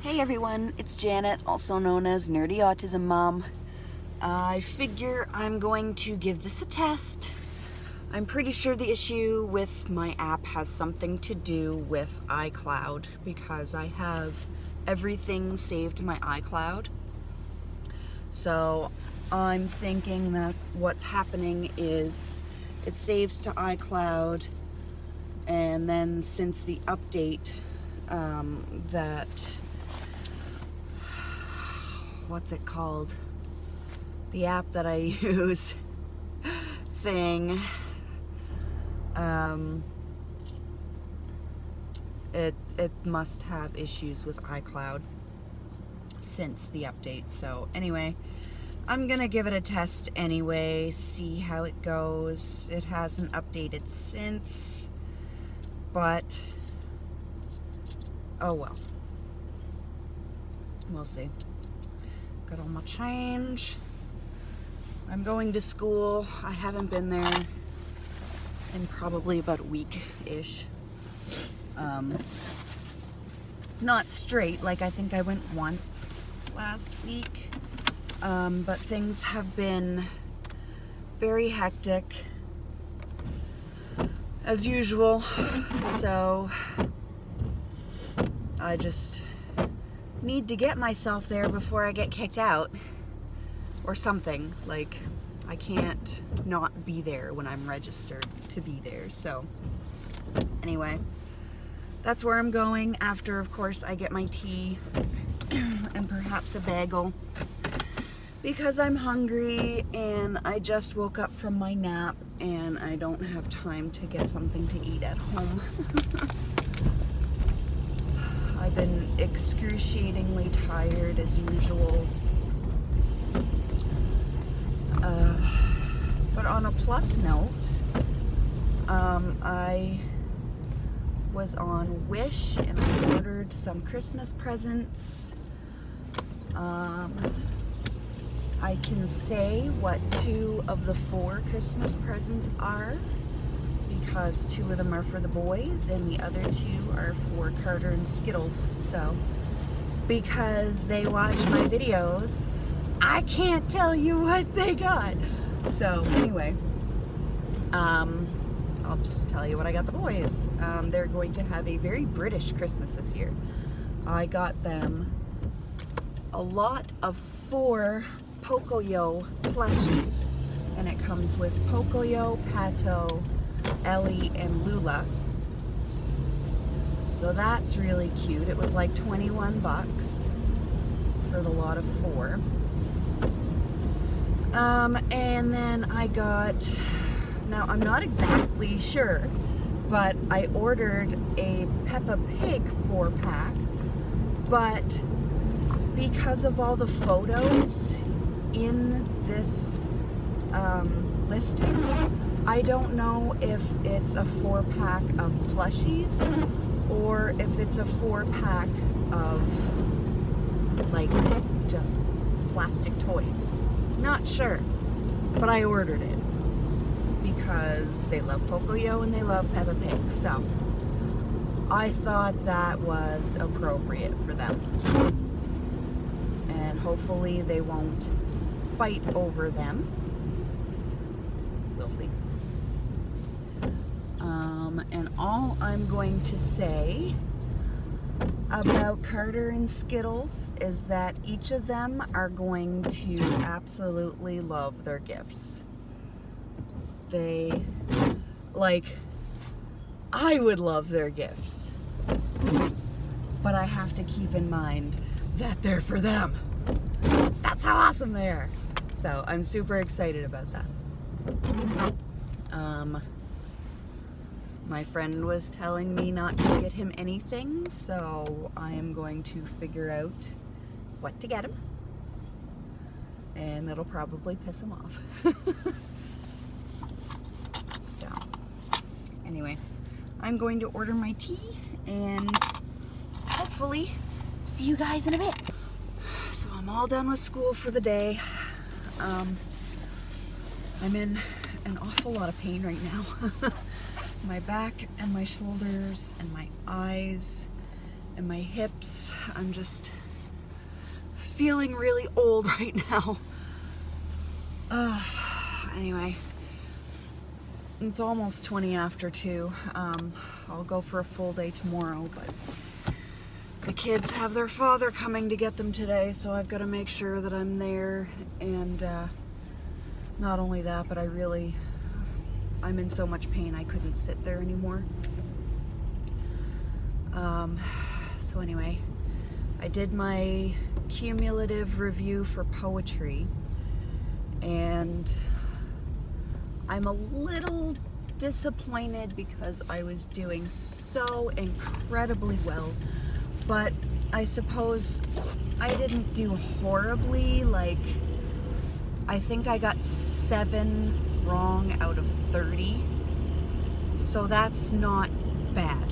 Hey everyone, it's Janet, also known as Nerdy Autism Mom. I figure I'm going to give this a test. I'm pretty sure the issue with my app has something to do with iCloud because I have everything saved to my iCloud. So I'm thinking that what's happening is it saves to iCloud, and then since the update that what's it called? The app that I use thing. It must have issues with iCloud since the update. So anyway, I'm gonna give it a test anyway, see how it goes. It hasn't updated since, but oh well. We'll see. Got all my change. I'm going to school. I haven't been there in probably about a week-ish. Not straight, like I think I went once last week. But things have been very hectic, as usual. So I just need to get myself there before I get kicked out or something. Like, I can't not be there when I'm registered to be there. So anyway, that's where I'm going after, of course, I get my tea and perhaps a bagel because I'm hungry and I just woke up from my nap and I don't have time to get something to eat at home. I've been excruciatingly tired as usual. But on a plus note, I was on Wish and I ordered some Christmas presents. I can say what 2 of the 4 Christmas presents are, because 2 of them are for the boys and the other 2 are for Carter and Skittles. So because they watch my videos, I can't tell you what they got. So anyway, I'll just tell you what I got the boys. They're going to have a very British Christmas this year. I got them a lot of 4 Pocoyo plushies, and it comes with Pocoyo, Pato, Ellie, and Lula. So that's really cute. It was like 21 bucks for the lot of 4. And then I got, now I'm not exactly sure, but I ordered a Peppa Pig 4-pack, but because of all the photos in this listing, I don't know if it's a 4-pack of plushies or if it's a 4-pack of like just plastic toys. Not sure, but I ordered it because they love Pocoyo and they love Peppa Pig, so I thought that was appropriate for them. And hopefully they won't fight over them. We'll see. And all I'm going to say about Carter and Skittles is that each of them are going to absolutely love their gifts. They, like, I would love their gifts, but I have to keep in mind that they're for them. That's how awesome they are. So I'm super excited about that. My friend was telling me not to get him anything, so I am going to figure out what to get him. And it'll probably piss him off. So, anyway, I'm going to order my tea and hopefully see you guys in a bit. So I'm all done with school for the day. I'm in an awful lot of pain right now. My back and my shoulders and my eyes and my hips. I'm just feeling really old right now. Anyway, it's almost 20 after 2. I'll go for a full day tomorrow, but the kids have their father coming to get them today, so I've got to make sure that I'm there. And not only that, but I'm in so much pain I couldn't sit there anymore. So anyway, I did my cumulative review for poetry, and I'm a little disappointed because I was doing so incredibly well, but I suppose I didn't do horribly. Like, I think I got 7 wrong out of 30, so that's not bad.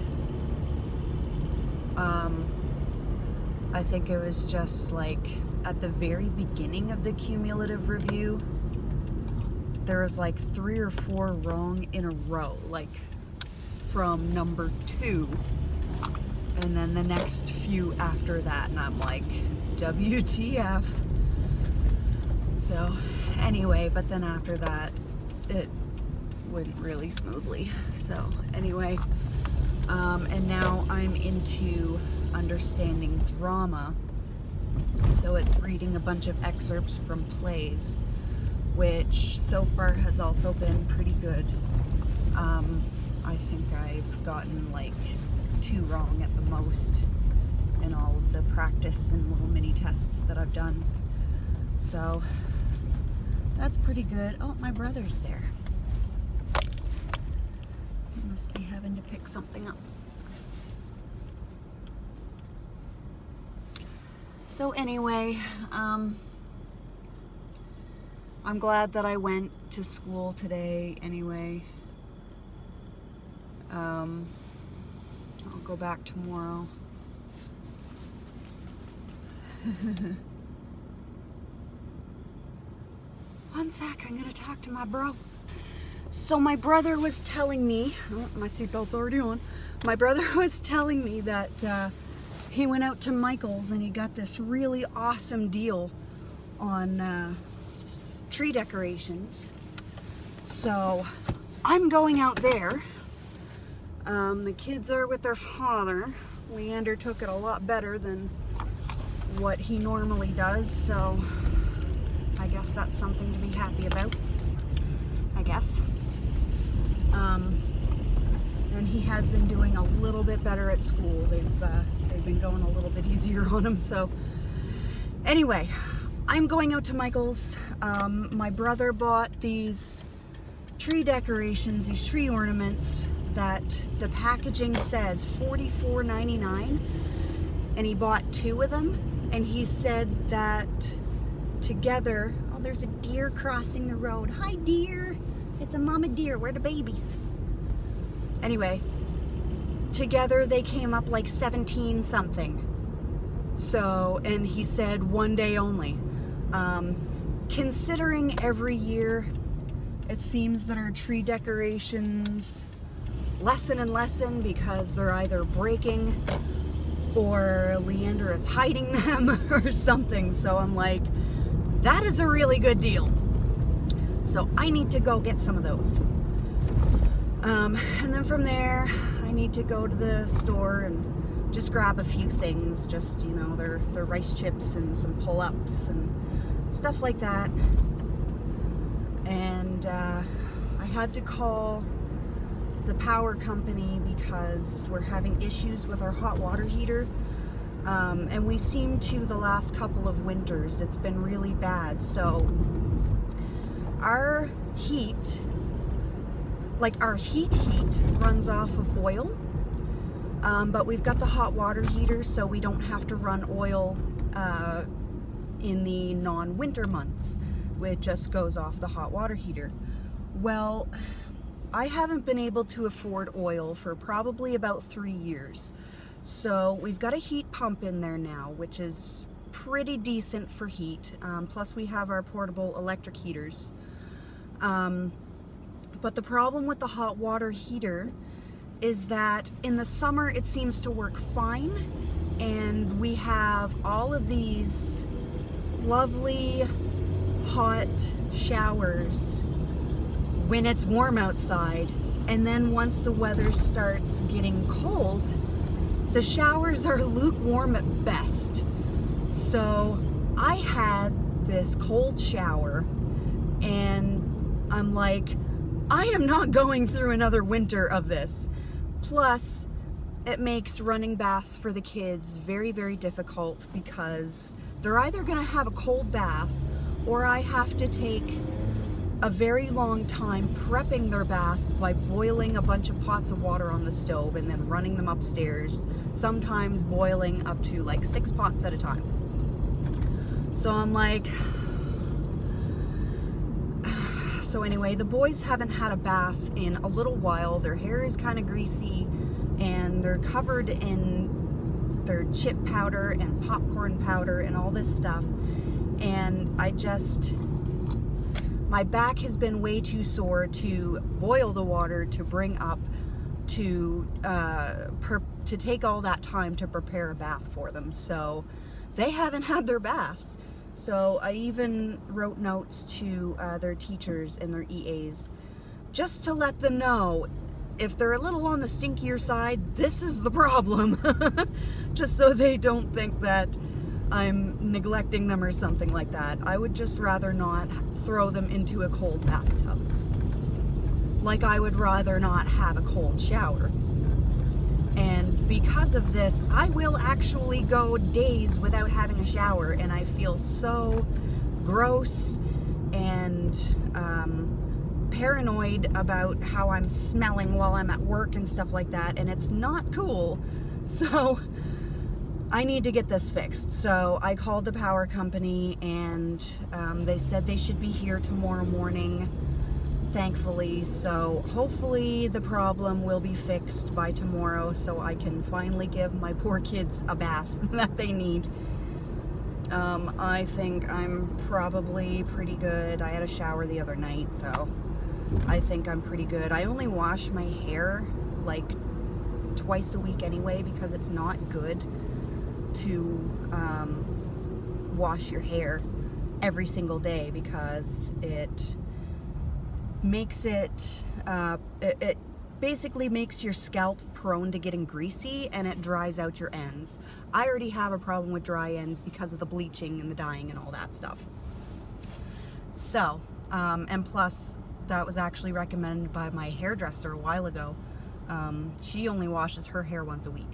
I think it was just like at the very beginning of the cumulative review, there was like 3 or 4 wrong in a row, like from number 2, and then the next few after that, and I'm like, WTF. So anyway, but then after that, it went really smoothly. So anyway, and now I'm into understanding drama, so it's reading a bunch of excerpts from plays, which so far has also been pretty good. I think I've gotten like 2 wrong at the most in all of the practice and little mini tests that I've done, so that's pretty good. Oh, my brother's there. He must be having to pick something up. So anyway, I'm glad that I went to school today anyway. I'll go back tomorrow. One sec, I'm gonna talk to my bro. So my brother was telling me, oh, my seatbelt's already on. My brother was telling me that he went out to Michael's and he got this really awesome deal on tree decorations. So I'm going out there. The kids are with their father. Leander took it a lot better than what he normally does, so I guess that's something to be happy about, I guess. And he has been doing a little bit better at school. They've been going a little bit easier on him. So anyway, I'm going out to Michael's. My brother bought these tree decorations, these tree ornaments that the packaging says $44.99, and he bought 2 of them, and he said that together, oh, there's a deer crossing the road. Hi, deer. It's a mama deer. Where are the babies? Anyway, together they came up like 17 something. So, and he said 1 day only. Considering every year it seems that our tree decorations lessen and lessen because they're either breaking or Leander is hiding them or something. So I'm like, that is a really good deal. So I need to go get some of those. And then from there, I need to go to the store and just grab a few things. Just, you know, their rice chips and some pull-ups and stuff like that. And I had to call the power company because we're having issues with our hot water heater. And we seem to the last couple of winters, it's been really bad. So our heat, like our heat runs off of oil, but we've got the hot water heater, so we don't have to run oil in the non-winter months. It just goes off the hot water heater. Well, I haven't been able to afford oil for probably about 3 years. So we've got a heat pump in there now, which is pretty decent for heat. Plus we have our portable electric heaters. But the problem with the hot water heater is that in the summer it seems to work fine, and we have all of these lovely hot showers when it's warm outside, and then once the weather starts getting cold, the showers are lukewarm at best. So I had this cold shower, and I'm like, I am not going through another winter of this. Plus, it makes running baths for the kids very, very difficult, because they're either gonna have a cold bath, or I have to take a very long time prepping their bath by boiling a bunch of pots of water on the stove and then running them upstairs, sometimes boiling up to like 6 pots at a time. So I'm like, so anyway, the boys haven't had a bath in a little while. Their hair is kind of greasy, and they're covered in their chip powder and popcorn powder and all this stuff. And my back has been way too sore to boil the water to bring up to take all that time to prepare a bath for them. So they haven't had their baths. So I even wrote notes to their teachers and their EAs just to let them know, if they're a little on the stinkier side, this is the problem. Just so they don't think that I'm neglecting them or something like that. I would just rather not throw them into a cold bathtub. Like I would rather not have a cold shower. And because of this, I will actually go days without having a shower, and I feel so gross and paranoid about how I'm smelling while I'm at work and stuff like that, and it's not cool. So I need to get this fixed. So I called the power company, and they said they should be here tomorrow morning, thankfully. So hopefully the problem will be fixed by tomorrow, so I can finally give my poor kids a bath that they need. I think I'm probably pretty good. I had a shower the other night, so I think I'm pretty good. I only wash my hair like twice a week anyway, because it's not good to wash your hair every single day, because it makes it basically makes your scalp prone to getting greasy, and it dries out your ends. I already have a problem with dry ends because of the bleaching and the dyeing and all that stuff. So and plus, that was actually recommended by my hairdresser a while ago. She only washes her hair once a week.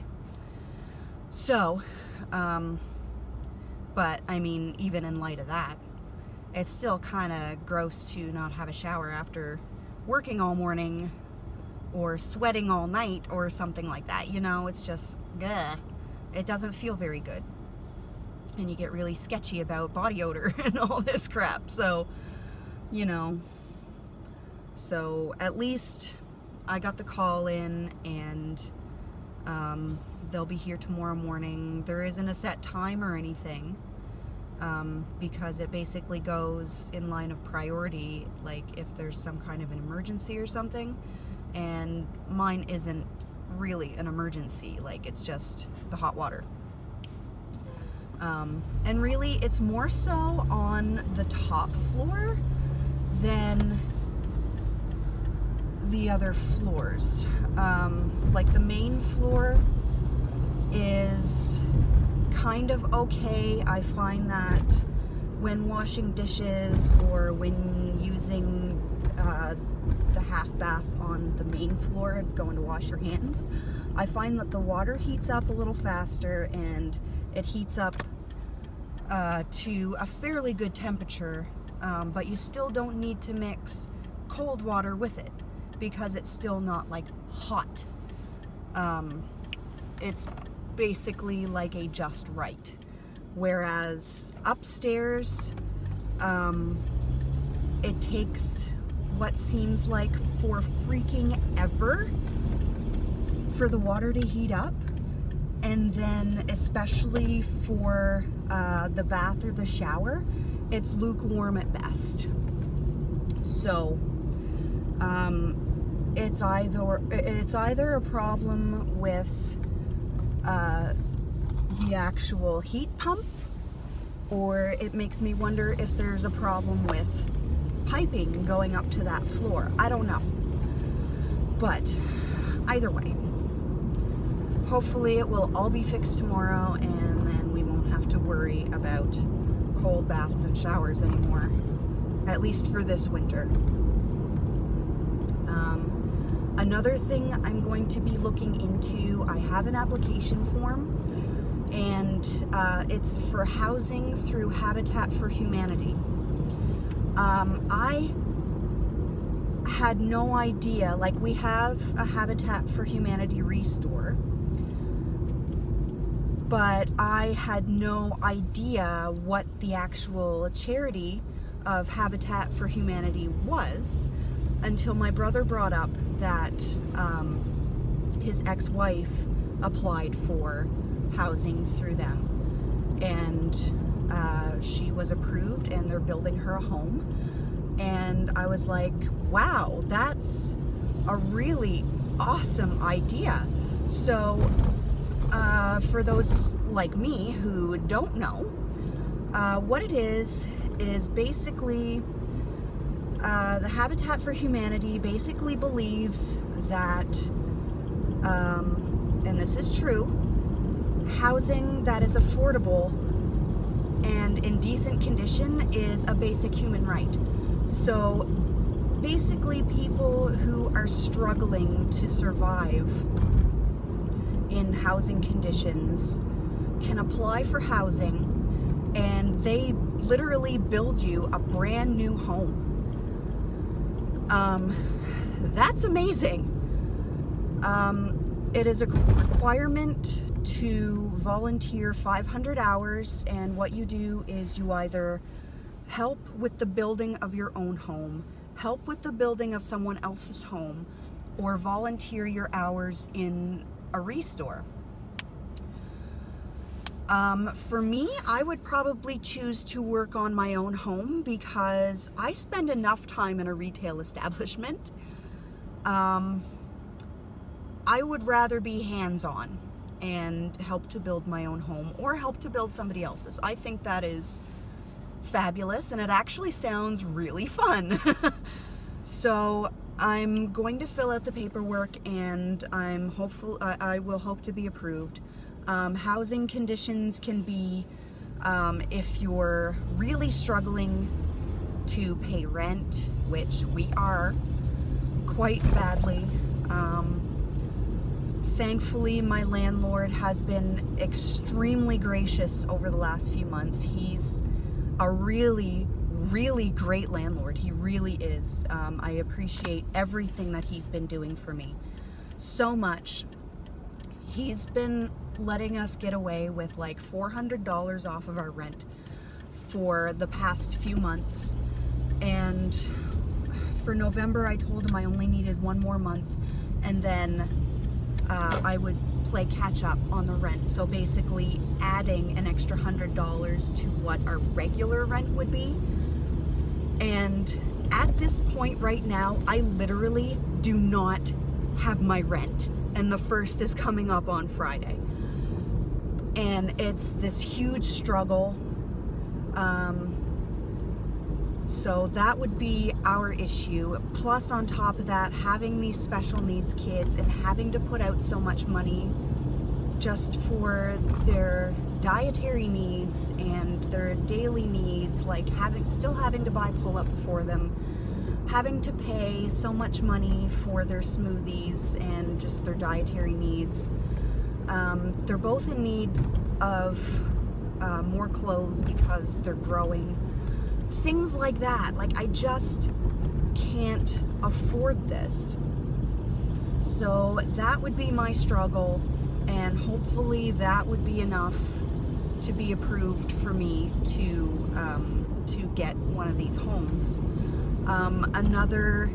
So, but I mean, even in light of that, it's still kind of gross to not have a shower after working all morning or sweating all night or something like that. You know, it's just, ugh. It doesn't feel very good. And you get really sketchy about body odor and all this crap. So, you know, so at least I got the call in, and they'll be here tomorrow morning. There isn't a set time or anything, because it basically goes in line of priority, like if there's some kind of an emergency or something. And mine isn't really an emergency, like it's just the hot water. And really, it's more so on the top floor than the other floors. Like the main floor is kind of okay. I find that when washing dishes or when using the half bath on the main floor, going to wash your hands, I find that the water heats up a little faster, and it heats up to a fairly good temperature, but you still don't need to mix cold water with it, because it's still not like hot. It's basically like a just right. Whereas upstairs, it takes what seems like for freaking ever for the water to heat up. And then especially for the bath or the shower, it's lukewarm at best. So it's either a problem with the actual heat pump, or it makes me wonder if there's a problem with piping going up to that floor. I don't know. But either way, hopefully it will all be fixed tomorrow, and then we won't have to worry about cold baths and showers anymore, at least for this winter. Another thing I'm going to be looking into, I have an application form, and it's for housing through Habitat for Humanity. I had no idea, like, we have a Habitat for Humanity restore, but I had no idea what the actual charity of Habitat for Humanity was until my brother brought up that his ex-wife applied for housing through them, and she was approved, and they're building her a home. And I was like, wow, that's a really awesome idea. So for those like me who don't know, what it is basically the Habitat for Humanity basically believes that, and this is true, housing that is affordable and in decent condition is a basic human right. So basically, people who are struggling to survive in housing conditions can apply for housing, and they literally build you a brand new home. That's amazing. It is a requirement to volunteer 500 hours, and what you do is you either help with the building of your own home, help with the building of someone else's home, or volunteer your hours in a restore. For me, I would probably choose to work on my own home because I spend enough time in a retail establishment. I would rather be hands-on and help to build my own home or help to build somebody else's. I think that is fabulous, and it actually sounds really fun. So I'm going to fill out the paperwork, and I will hope to be approved. Housing conditions can be if you're really struggling to pay rent, which we are quite badly. Thankfully, my landlord has been extremely gracious over the last few months. He's a really, really great landlord. He really is. I appreciate everything that he's been doing for me so much. He's been letting us get away with like $400 off of our rent for the past few months. And for November, I told him I only needed one more month, and then I would play catch up on the rent. So basically adding an extra $100 to what our regular rent would be. And at this point right now, I literally do not have my rent, and the first is coming up on Friday. And it's this huge struggle. So that would be our issue. Plus, on top of that, having these special needs kids and having to put out so much money just for their dietary needs and their daily needs, like still having to buy pull-ups for them, having to pay so much money for their smoothies and just their dietary needs. They're both in need of more clothes because they're growing. Things like that. Like, I just can't afford this. So that would be my struggle, and hopefully that would be enough to be approved for me to get one of these homes. Another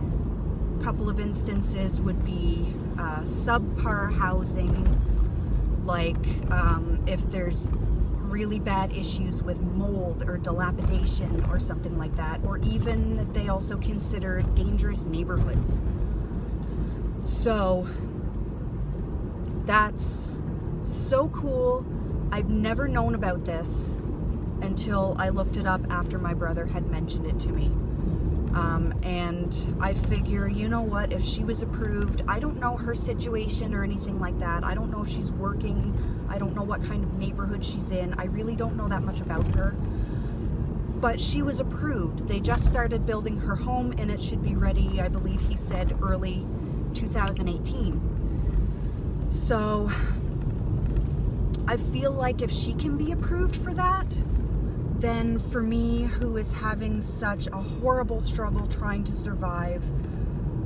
couple of instances would be subpar housing, like if there's really bad issues with mold or dilapidation or something like that, or even they also consider dangerous neighborhoods. So that's so cool I've never known about this until I looked it up after my brother had mentioned it to me. And I figure, you know what, if she was approved, I don't know her situation or anything like that. I don't know if she's working. I don't know what kind of neighborhood she's in. I really don't know that much about her. But she was approved. They just started building her home, and it should be ready, I believe he said, early 2018. So I feel like if she can be approved for that, then for me, who is having such a horrible struggle trying to survive,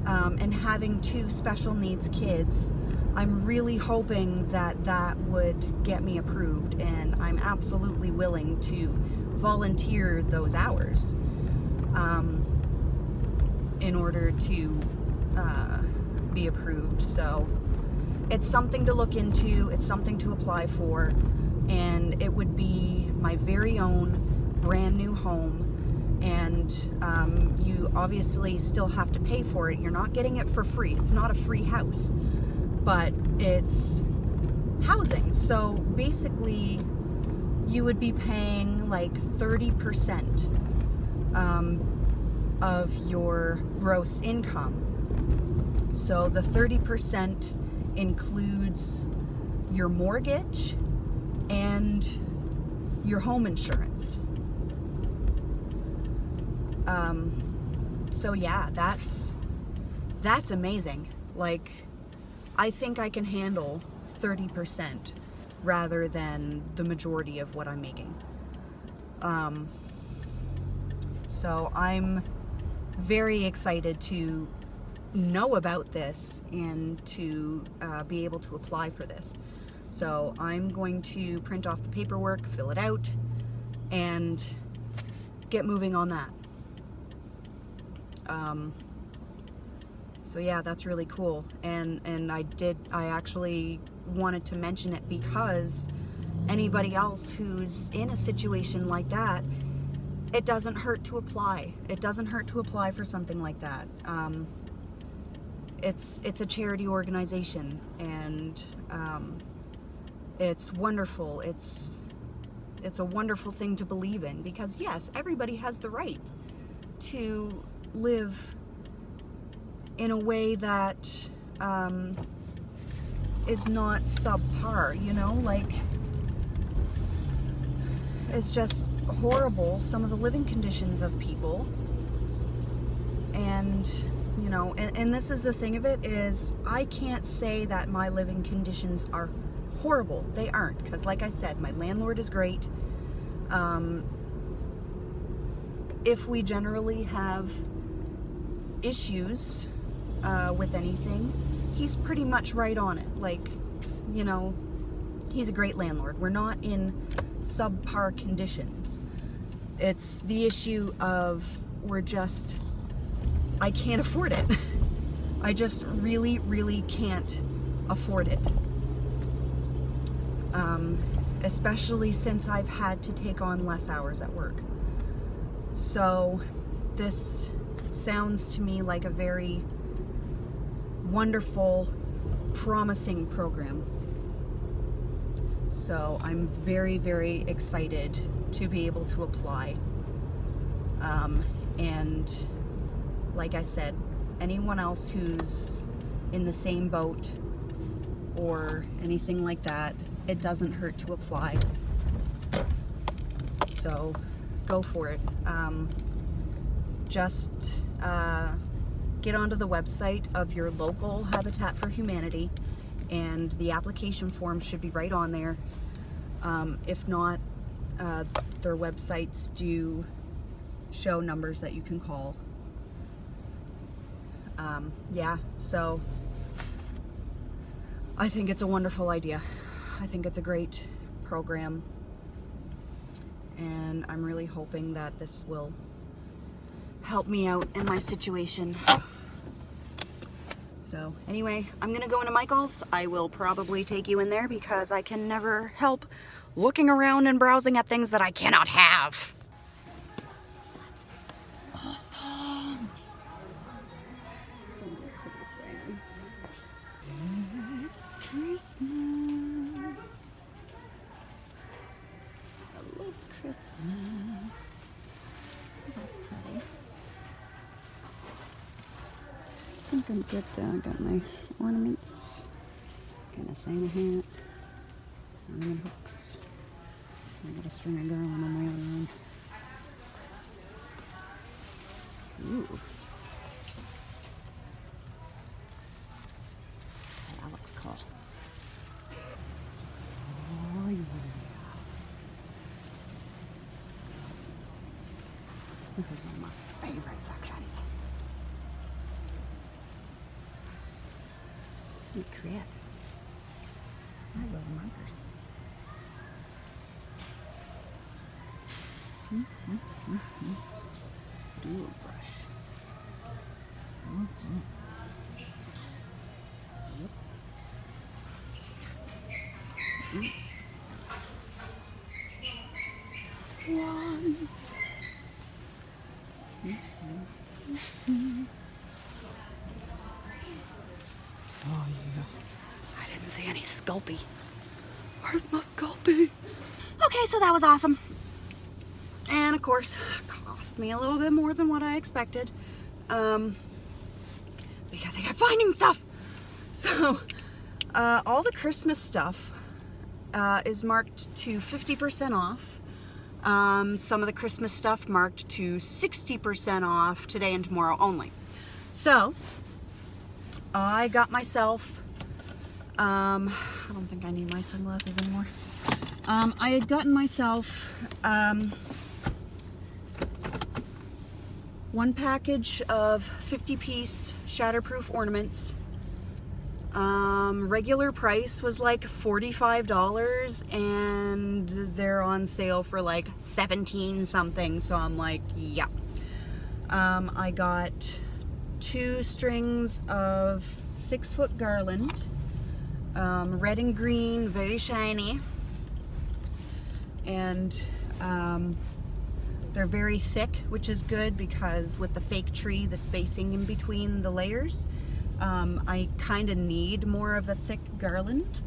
and having 2 special needs kids, I'm really hoping that that would get me approved, and I'm absolutely willing to volunteer those hours in order to be approved. So it's something to look into, it's something to apply for, and it would be my very own brand new home. And you obviously still have to pay for it. You're not getting it for free. It's not a free house, but it's housing. So basically you would be paying like 30% of your gross income. So the 30% includes your mortgage and your home insurance. So yeah, that's amazing. Like, I think I can handle 30% rather than the majority of what I'm making. So I'm very excited to know about this and to be able to apply for this. So I'm going to print off the paperwork, fill it out, and get moving on that. So yeah, that's really cool. And I actually wanted to mention it because anybody else who's in a situation like that, it doesn't hurt to apply. It doesn't hurt to apply for something like that. It's a charity organization, and it's wonderful. It's a wonderful thing to believe in, because yes, everybody has the right to live in a way that is not subpar, you know, like, it's just horrible, some of the living conditions of people. And you know, and this is the thing of it, is I can't say that my living conditions are horrible. They aren't, because like I said, my landlord is great. If we generally have issues with anything, he's pretty much right on it. Like, you know, he's a great landlord. We're not in subpar conditions. It's the issue of I can't afford it. I just really, really can't afford it. Especially since I've had to take on less hours at work. So this sounds to me like a very wonderful, promising program. So I'm very, very excited to be able to apply. And like I said, anyone else who's in the same boat or anything like that, it doesn't hurt to apply. So go for it. Just get onto the website of your local Habitat for Humanity, and the application form should be right on there. If not, their websites do show numbers that you can call. Yeah, so I think it's a wonderful idea. I think it's a great program, and I'm really hoping that this will help me out in my situation. So anyway, I'm gonna go into Michael's. I will probably take you in there because I can never help looking around and browsing at things that I cannot have. That's awesome. So many cool things. It's Christmas. think I'm good there. I got my ornaments, got a Santa hat, ornament hooks. I got a string of garland on my other one. Ooh. That looks cool. Oh yeah. This is one of my favorite sections. Look at crap. Size of those markers. Dual brush. Yep. One. Oh yeah. I didn't see any Sculpey. Where's my Sculpey? Okay, so that was awesome. And of course, cost me a little bit more than what I expected. Because I kept finding stuff. So, all the Christmas stuff is marked to 50% off. Some of the Christmas stuff marked to 60% off today and tomorrow only. So, I got myself, I don't think I need my sunglasses anymore. I had gotten myself one package of 50-piece shatterproof ornaments. Regular price was like $45 and they're on sale for like 17 something, so I'm like, yeah. I got 2 strings of 6-foot garland, red and green, very shiny, and they're very thick, which is good because with the fake tree, the spacing in between the layers, I kind of need more of a thick garland.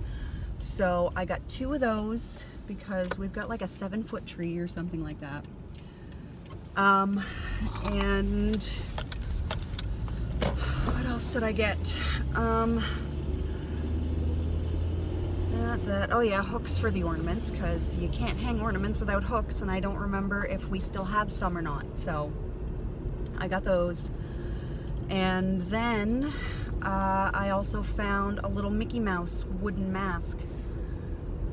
So I got 2 of those because we've got like a 7-foot tree or something like that. And what else did I get? Oh yeah, hooks for the ornaments, because you can't hang ornaments without hooks, and I don't remember if we still have some or not, so I got those. And then I also found a little Mickey Mouse wooden mask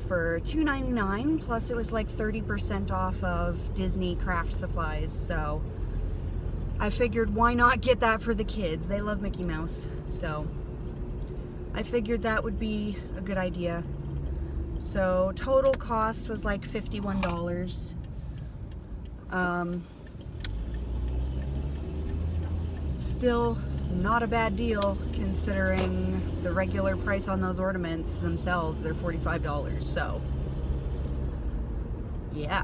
for $2.99, plus it was like 30% off of Disney craft supplies, so I figured why not get that for the kids. They love Mickey Mouse, so I figured that would be a good idea. So total cost was like $51. Still not a bad deal considering the regular price on those ornaments themselves. They're $45, so yeah,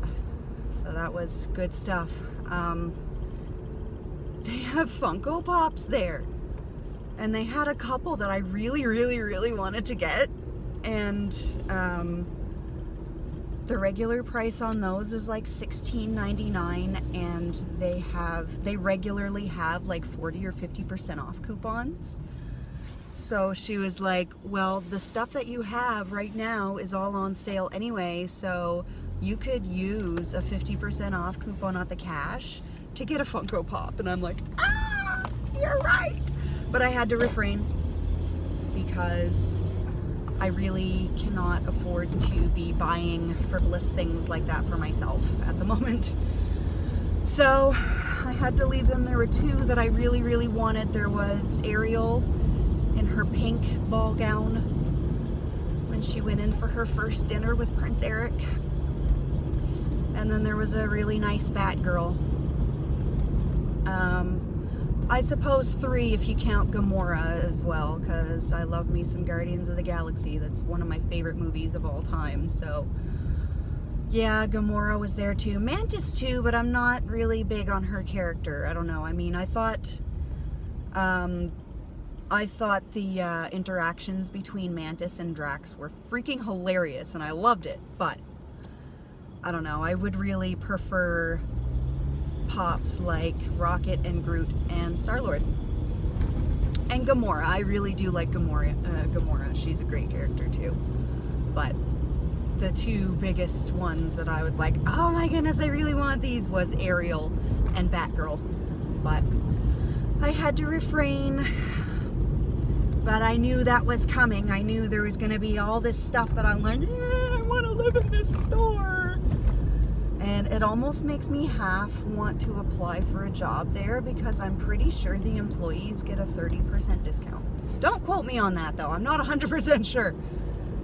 so that was good stuff. They have Funko Pops there, and they had a couple that I really wanted to get, and the regular price on those is like $16.99, and they regularly have like 40 or 50% off coupons. So she was like, well, the stuff that you have right now is all on sale anyway, so you could use a 50% off coupon at the cash to get a Funko Pop. And I'm like, ah, you're right. But I had to refrain because I really cannot afford to be buying frivolous things like that for myself at the moment. So I had to leave them. There were 2 that I really wanted. There was Ariel in her pink ball gown when she went in for her first dinner with Prince Eric. And then there was a really nice Batgirl. I suppose 3 if you count Gamora as well, because I love me some Guardians of the Galaxy. That's one of my favorite movies of all time. So yeah, Gamora was there too. Mantis too, but I'm not really big on her character. I don't know. I mean, I thought the interactions between Mantis and Drax were freaking hilarious, and I loved it, but I don't know. I would really prefer Pops like Rocket and Groot and Star-Lord. And Gamora. I really do like Gamora. She's a great character too. But the two biggest ones that I was like, oh my goodness, I really want these, was Ariel and Batgirl. But I had to refrain. But I knew that was coming. I knew there was going to be all this stuff that I'm like, I want to live in this store. And it almost makes me half want to apply for a job there, because I'm pretty sure the employees get a 30% discount. Don't quote me on that though. I'm not 100% sure.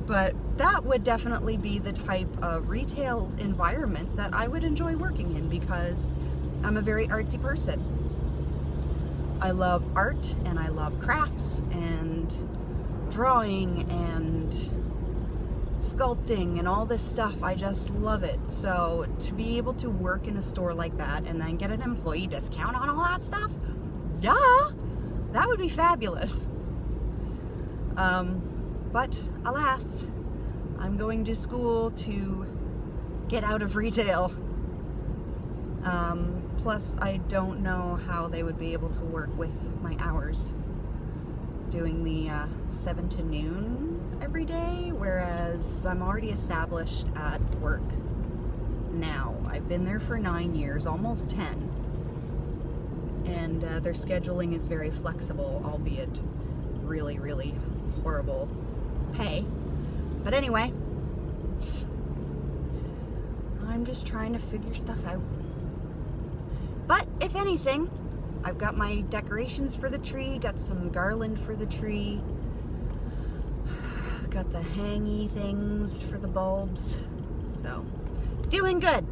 But that would definitely be the type of retail environment that I would enjoy working in, because I'm a very artsy person. I love art and I love crafts and drawing and sculpting and all this stuff. I just love it. So to be able to work in a store like that and then get an employee discount on all that stuff, yeah, that would be fabulous. But alas, I'm going to school to get out of retail. Plus, I don't know how they would be able to work with my hours, doing the 7 to noon every day, whereas I'm already established at work now. I've been there for 9 years, almost 10, and their scheduling is very flexible, albeit really, really horrible pay. But anyway, I'm just trying to figure stuff out. But if anything, I've got my decorations for the tree, got some garland for the tree, got the hangy things for the bulbs, so doing good.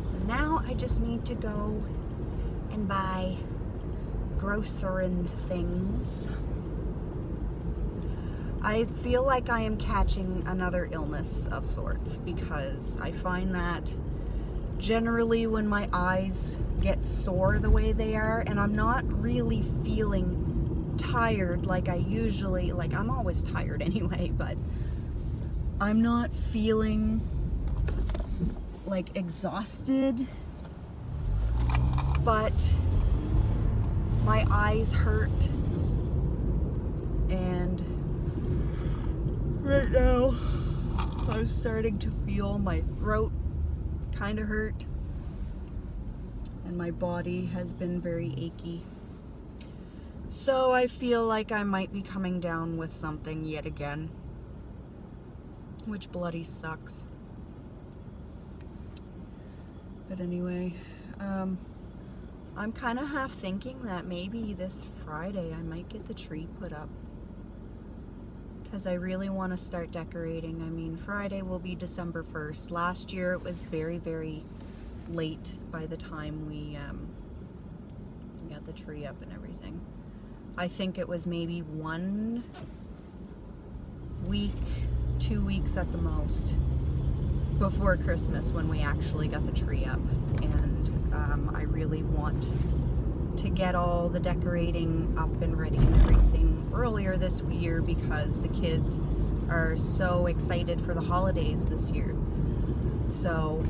So now I just need to go and buy grocery things. I feel like I am catching another illness of sorts, because I find that generally when my eyes get sore the way they are, and I'm not really feeling tired like I usually, like I'm always tired anyway, but I'm not feeling like exhausted, but my eyes hurt, and right now I'm starting to feel my throat kind of hurt, and my body has been very achy. So I feel like I might be coming down with something yet again, which bloody sucks. But anyway, I'm kind of half thinking that maybe this Friday I might get the tree put up, because I really want to start decorating. I mean, Friday will be December 1st. Last year it was very, very late by the time we got the tree up and everything. I think it was maybe 1 week, 2 weeks at the most before Christmas when we actually got the tree up. And I really want to get all the decorating up and ready and everything earlier this year, because the kids are so excited for the holidays this year. So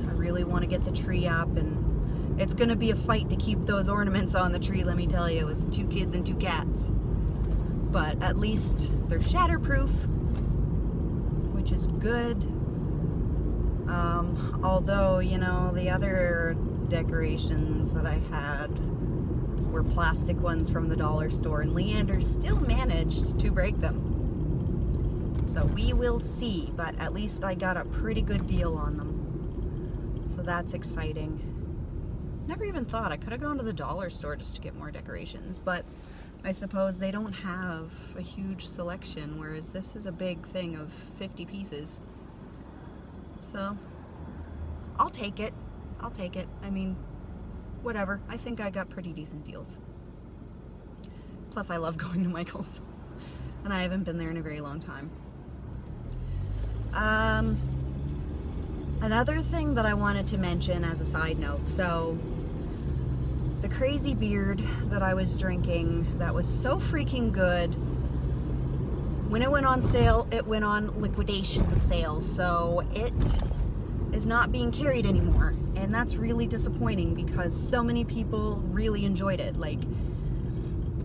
I really want to get the tree up, and it's going to be a fight to keep those ornaments on the tree, let me tell you, with 2 kids and 2 cats. But at least they're shatterproof, which is good. Although, you know, the other decorations that I had were plastic ones from the dollar store, and Leander still managed to break them. So we will see, but at least I got a pretty good deal on them. So that's exciting. Never even thought I could have gone to the dollar store just to get more decorations, but I suppose they don't have a huge selection, whereas this is a big thing of 50 pieces. So I'll take it. I'll take it. I mean, whatever. I think I got pretty decent deals. Plus, I love going to Michael's, and I haven't been there in a very long time. Another thing that I wanted to mention as a side note, so the crazy beard that I was drinking that was so freaking good, when it went on sale, it went on liquidation sale, so it is not being carried anymore, and that's really disappointing because so many people really enjoyed it. Like,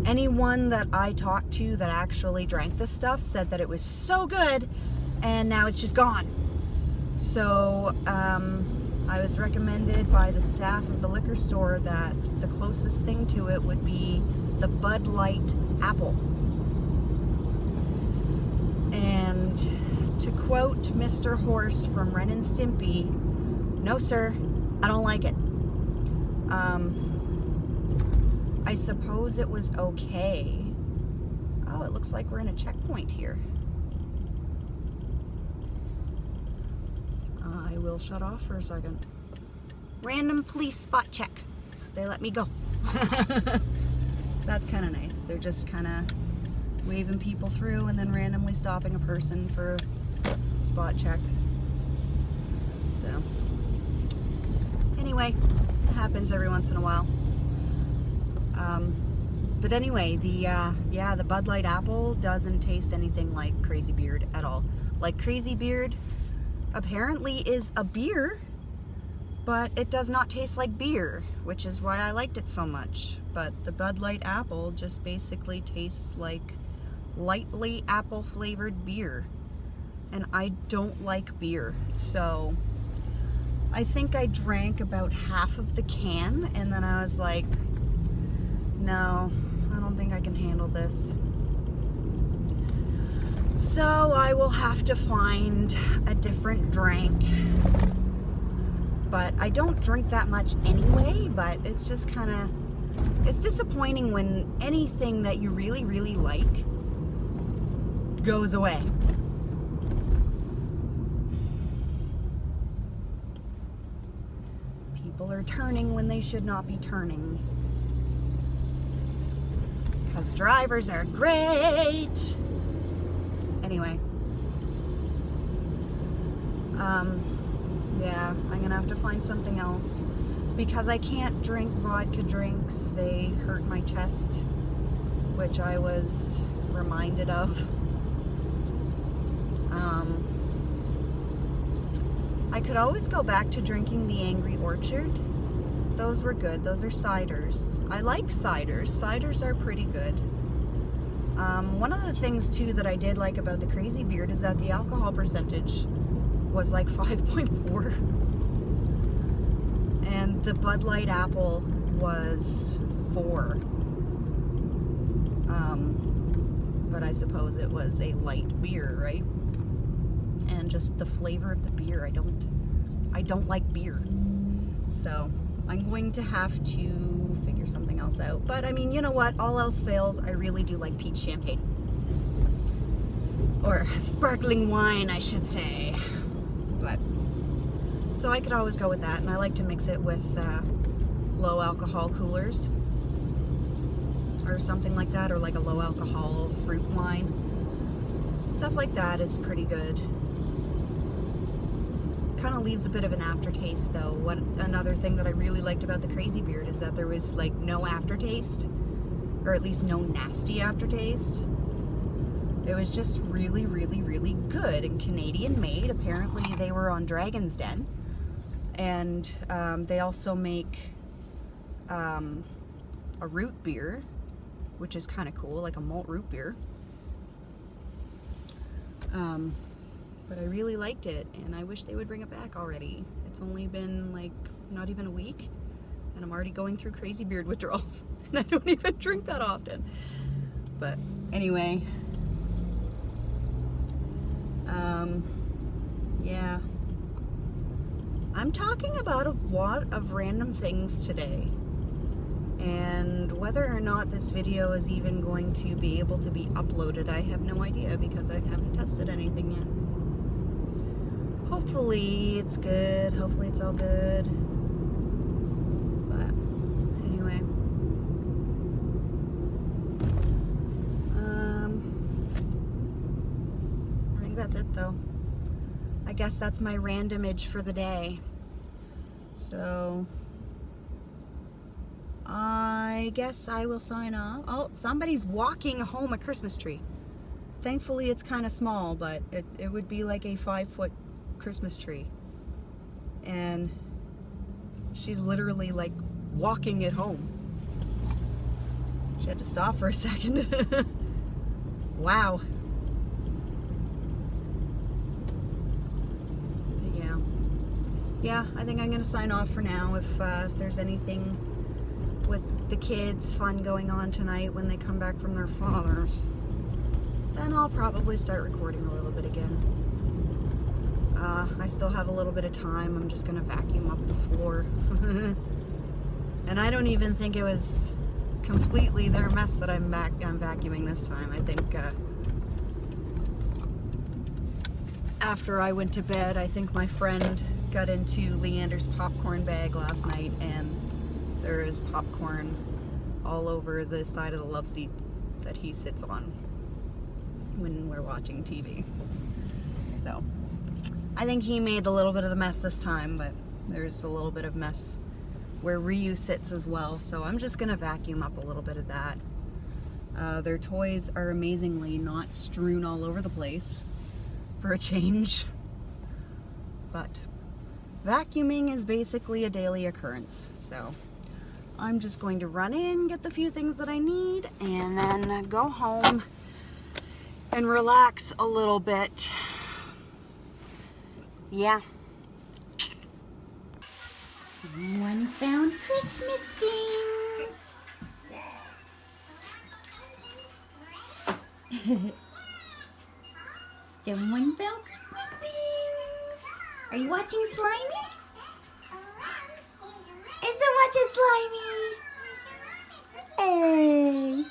anyone that I talked to that actually drank this stuff said that it was so good, and now it's just gone. So I was recommended by the staff of the liquor store that the closest thing to it would be the Bud Light Apple. And to quote Mr. Horse from Ren and Stimpy, no sir, I don't like it. I suppose it was okay. Oh, it looks like we're in a checkpoint here. I will shut off for a second. Random police spot check. They let me go. So that's kind of nice. They're just kind of waving people through and then randomly stopping a person for spot check. So anyway, it happens every once in a while. But anyway, the Bud Light Apple doesn't taste anything like Crazy Beard at all. Like, Crazy Beard apparently is a beer, but it does not taste like beer, which is why I liked it so much. But the Bud Light Apple just basically tastes like lightly apple flavored beer, and I don't like beer, so I think I drank about half of the can, and then I was like, no, I don't think I can handle this. So I will have to find a different drink. But I don't drink that much anyway, but it's just kind of, it's disappointing when anything that you really, really like goes away. People are turning when they should not be turning. Because drivers are great. Anyway. Yeah, I'm gonna have to find something else. Because I can't drink vodka drinks, they hurt my chest. Which I was reminded of. I could always go back to drinking the Angry Orchard. Those were good. Those are ciders. I like ciders. Ciders are pretty good. One of the things too that I did like about the Crazy Beard is that the alcohol percentage was like 5.4. And the Bud Light Apple was 4. But I suppose it was a light beer, right? And just the flavor of the beer, I don't like beer. So I'm going to have to figure something else out. But I mean, you know what? All else fails, I really do like peach champagne. Or sparkling wine, I should say. But, so I could always go with that. And I like to mix it with low alcohol coolers. Or something like that. Or like a low alcohol fruit wine. Stuff like that is pretty good. Kind of leaves a bit of an aftertaste though. Another thing that I really liked about the Crazy Beard is that there was like no aftertaste, or at least no nasty aftertaste. It was just really, really, really good and Canadian made. Apparently they were on Dragon's Den, and they also make a root beer, which is kind of cool, like a malt root beer. But I really liked it, and I wish they would bring it back already. It's only been like not even a week, and I'm already going through Crazy Beard withdrawals, and I don't even drink that often. But anyway, yeah. I'm talking about a lot of random things today, and whether or not this video is even going to be able to be uploaded, I have no idea, because I haven't tested anything yet. Hopefully it's good. Hopefully it's all good. But anyway. I think that's it though. I guess that's my randomage for the day. So I guess I will sign off. Oh, somebody's walking home a Christmas tree. Thankfully it's kind of small, but it would be like a 5-foot Christmas tree, and she's literally like walking it home. She had to stop for a second. Wow. Yeah, I think I'm gonna sign off for now. If there's anything with the kids fun going on tonight when they come back from their fathers, then I'll probably start recording a little bit again. I still have a little bit of time. I'm just gonna vacuum up the floor. And I don't even think it was completely their mess that I'm vacuuming this time. I think after I went to bed, I think my friend got into Leander's popcorn bag last night, and there is popcorn all over the side of the love seat that he sits on when we're watching TV. So I think he made a little bit of the mess this time, but there's a little bit of mess where Ryu sits as well. So I'm just gonna vacuum up a little bit of that. Their toys are amazingly not strewn all over the place for a change, but vacuuming is basically a daily occurrence. So I'm just going to run in, get the few things that I need, and then go home and relax a little bit. Yeah. Someone found Christmas things. Someone found Christmas things. Are you watching Slimy? Is it watching Slimy? Hey.